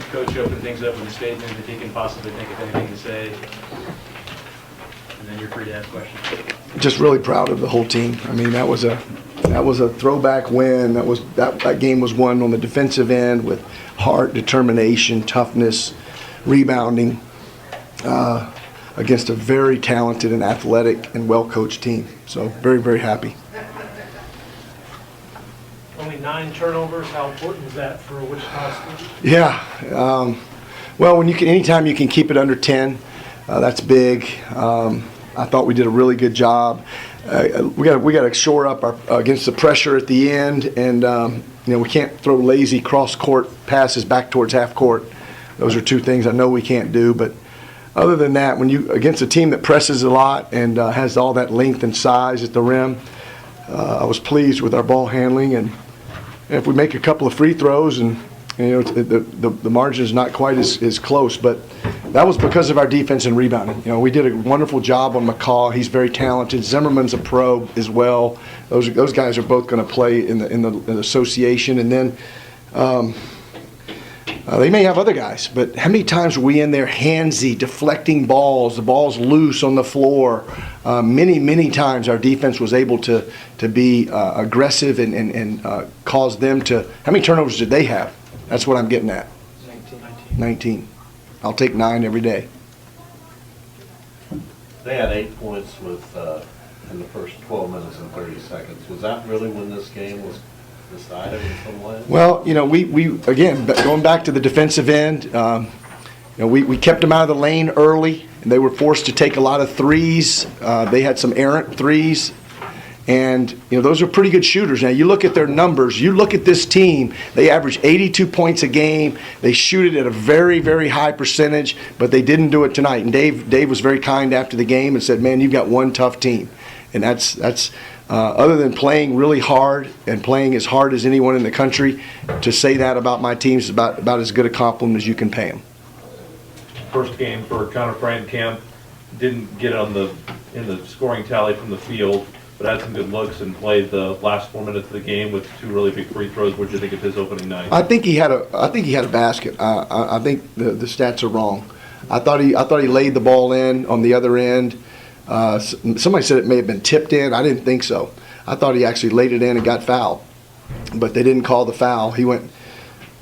Coach open things up with a statement that he can possibly think of anything to say. And then you're free to ask questions. Just really proud of the whole team. I mean, that was a throwback win. That game was won on the defensive end with heart, determination, toughness, rebounding, against a very talented and athletic and well-coached team. So very, very happy. Only 9 turnovers. How important is that for Wichita State? Yeah. Well, anytime you can keep it under 10, that's big. I thought we did a really good job. We got to shore up against the pressure at the end, and we can't throw lazy cross-court passes back towards half court. Those are 2 things I know we can't do. But other than that, when you against a team that presses a lot and has all that length and size at the rim, I was pleased with our ball handling. And if we make a couple of free throws, and the margin is not quite as close, but that was because of our defense and rebounding. We did a wonderful job on McCaw. He's very talented. Zimmerman's a pro as well. Those guys are both going to play in the association, and then they may have other guys. But how many times were we in there handsy, deflecting balls? The ball's loose on the floor. Many times our defense was able to be aggressive and cause them to. How many turnovers did they have? That's what I'm getting at. 19. I'll take 9 every day. They had 8 points in the first 12 minutes and 30 seconds. Was that really when this game was decided in some way? Well, we again, going back to the defensive end, we kept them out of the lane early, and they were forced to take a lot of threes. They had some errant threes. And, those are pretty good shooters. Now, you look at their numbers. You look at this team, they average 82 points a game. They shoot it at a very, very high percentage, but they didn't do it tonight. And Dave was very kind after the game and said, man, you've got one tough team. And that's other than playing really hard and playing as hard as anyone in the country, to say that about my team is about as good a compliment as you can pay them. First game for Connor Frankamp, didn't get in the scoring tally from the field, but had some good looks and played the last 4 minutes of the game with 2 really big free throws. What did you think of his opening night? I think he had a basket. I think the stats are wrong. I thought he laid the ball in on the other end. Somebody said it may have been tipped in. I didn't think so. I thought he actually laid it in and got fouled, but they didn't call the foul. He went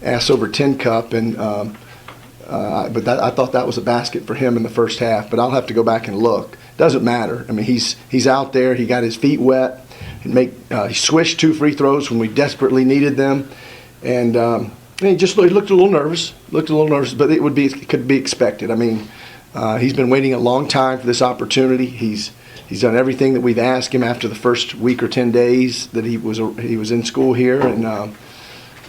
ass over tin cup, and I thought that was a basket for him in the first half. But I'll have to go back and look. Doesn't matter. I mean, he's out there. He got his feet wet. He swished 2 free throws when we desperately needed them, and he looked a little nervous. But it could be expected. I mean, he's been waiting a long time for this opportunity. He's done everything that we've asked him after the first week or 10 days that he was in school here, and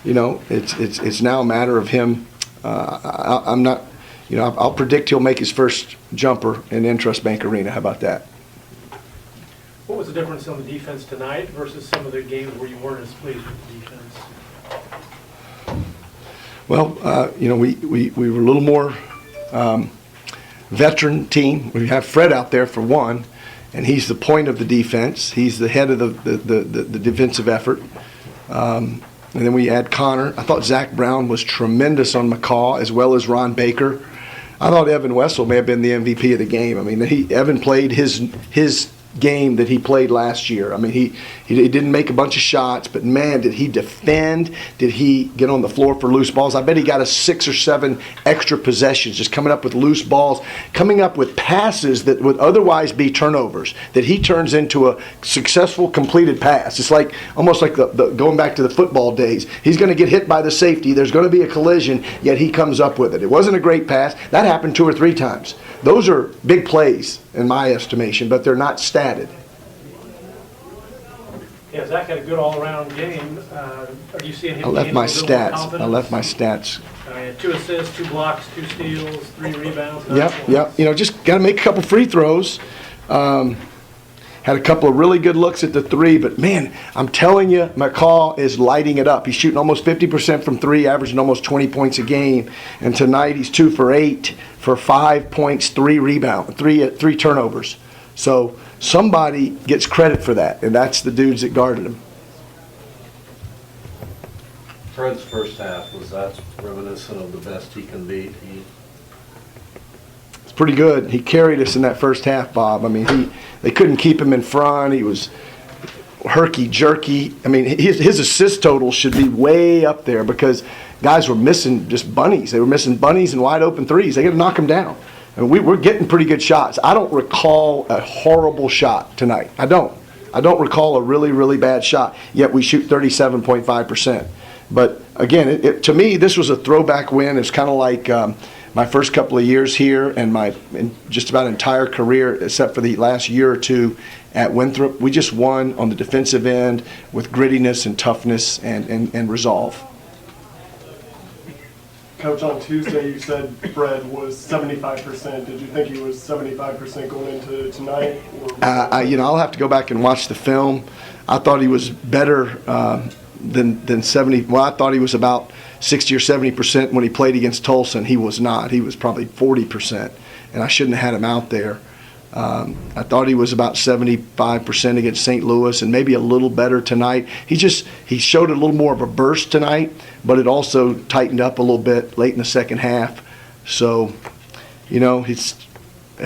it's now a matter of him. I'm not. I'll predict he'll make his first jumper in Intrust Bank Arena. How about that? What was the difference on the defense tonight versus some of the games where you weren't as pleased with the defense? Well, we were a little more veteran team. We have Fred out there for one, and he's the point of the defense. He's the head of the defensive effort. And then we add Connor. I thought Zach Brown was tremendous on McCaw, as well as Ron Baker. I thought Evan Wessel may have been the MVP of the game. I mean, Evan played his game that he played last year. I mean, he didn't make a bunch of shots, but man, did he defend? Did he get on the floor for loose balls? I bet he got us 6 or 7 extra possessions, just coming up with loose balls, coming up with passes that would otherwise be turnovers, that he turns into a successful completed pass. It's like almost like the going back to the football days. He's going to get hit by the safety. There's going to be a collision, yet he comes up with it. It wasn't a great pass. That happened 2 or 3 times. Those are big plays in my estimation, but they're not statted. Yeah, Zach had a good all-around game. Are you seeing him? I left my stats. Confidence? I left my stats. He had 2 assists, 2 blocks, 2 steals, 3 rebounds. Yep. Just got to make a couple free throws. Had a couple of really good looks at the 3, but man, I'm telling you, McCaw is lighting it up. He's shooting almost 50% from 3, averaging almost 20 points a game. And tonight he's 2 for 8 for 5 points, 3 rebounds, 3 turnovers. So somebody gets credit for that, and that's the dudes that guarded him. Fred's first half, was that reminiscent of the best he can be? It's pretty good. He carried us in that first half, Bob. I mean, they couldn't keep him in front. He was herky-jerky. I mean, his assist total should be way up there because guys were missing just bunnies. They were missing bunnies and wide-open threes. They got to knock him down. And we were getting pretty good shots. I don't recall a horrible shot tonight. I don't recall a really, really bad shot, yet we shoot 37.5%. But, again, to me, this was a throwback win. It's kind of like my first couple of years here and my just about entire career, except for the last year or two at Winthrop. We just won on the defensive end with grittiness and toughness and resolve. Coach, on Tuesday you said Fred was 75%. Did you think he was 75% going into tonight? I'll have to go back and watch the film. I thought he was better than 70. Well, I thought he was about 60 or 70% when he played against Tulsa, and he was not. He was probably 40%, and I shouldn't have had him out there. I thought he was about 75% against St. Louis and maybe a little better tonight. He showed a little more of a burst tonight, but it also tightened up a little bit late in the second half. So,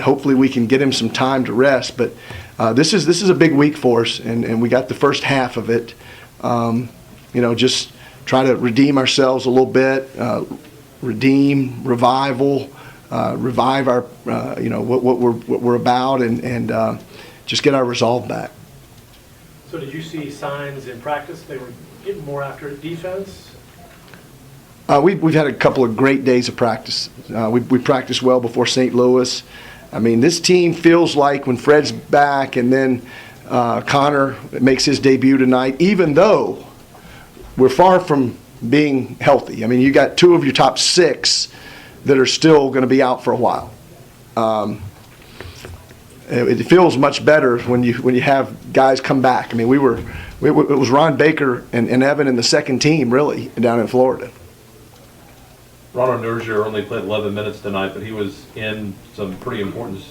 hopefully we can get him some time to rest. But this is a big week for us, and we got the first half of it. Just try to redeem ourselves a little bit, revival. Revive our, what we're about, and just get our resolve back. So did you see signs in practice they were getting more after defense? We've had a couple of great days of practice. We practiced well before St. Louis. I mean, this team feels like when Fred's back and then Connor makes his debut tonight, even though we're far from being healthy. I mean, you got two of your top six that are still going to be out for a while. It feels much better when you have guys come back. I mean, it was Ron Baker and Evan in the second team really down in Florida. Ronald Nerzier only played 11 minutes tonight, but he was in some pretty important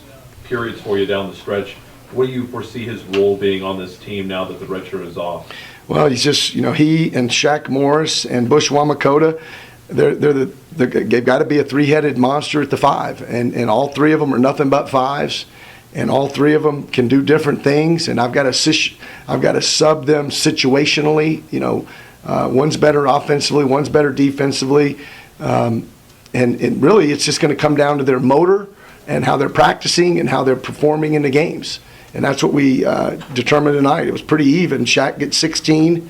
periods for you down the stretch. What do you foresee his role being on this team now that the redshirt is off? Well, he's just, he and Shaq Morris and Bush Wamakota, they've got to be a three-headed monster at the five, and all three of them are nothing but fives, and all three of them can do different things. And I've got to sub them situationally. One's better offensively, one's better defensively, and really it's just going to come down to their motor and how they're practicing and how they're performing in the games. And that's what we determined tonight. It was pretty even. Shaq gets 16.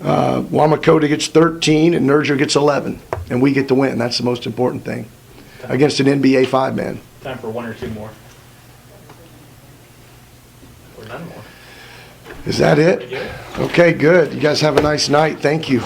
Wamakota gets 13 and Nerger gets 11, and we get the win. That's the most important thing against an NBA five-man. Time for one or two more. Or none more. Is that it? Okay, good. You guys have a nice night. Thank you.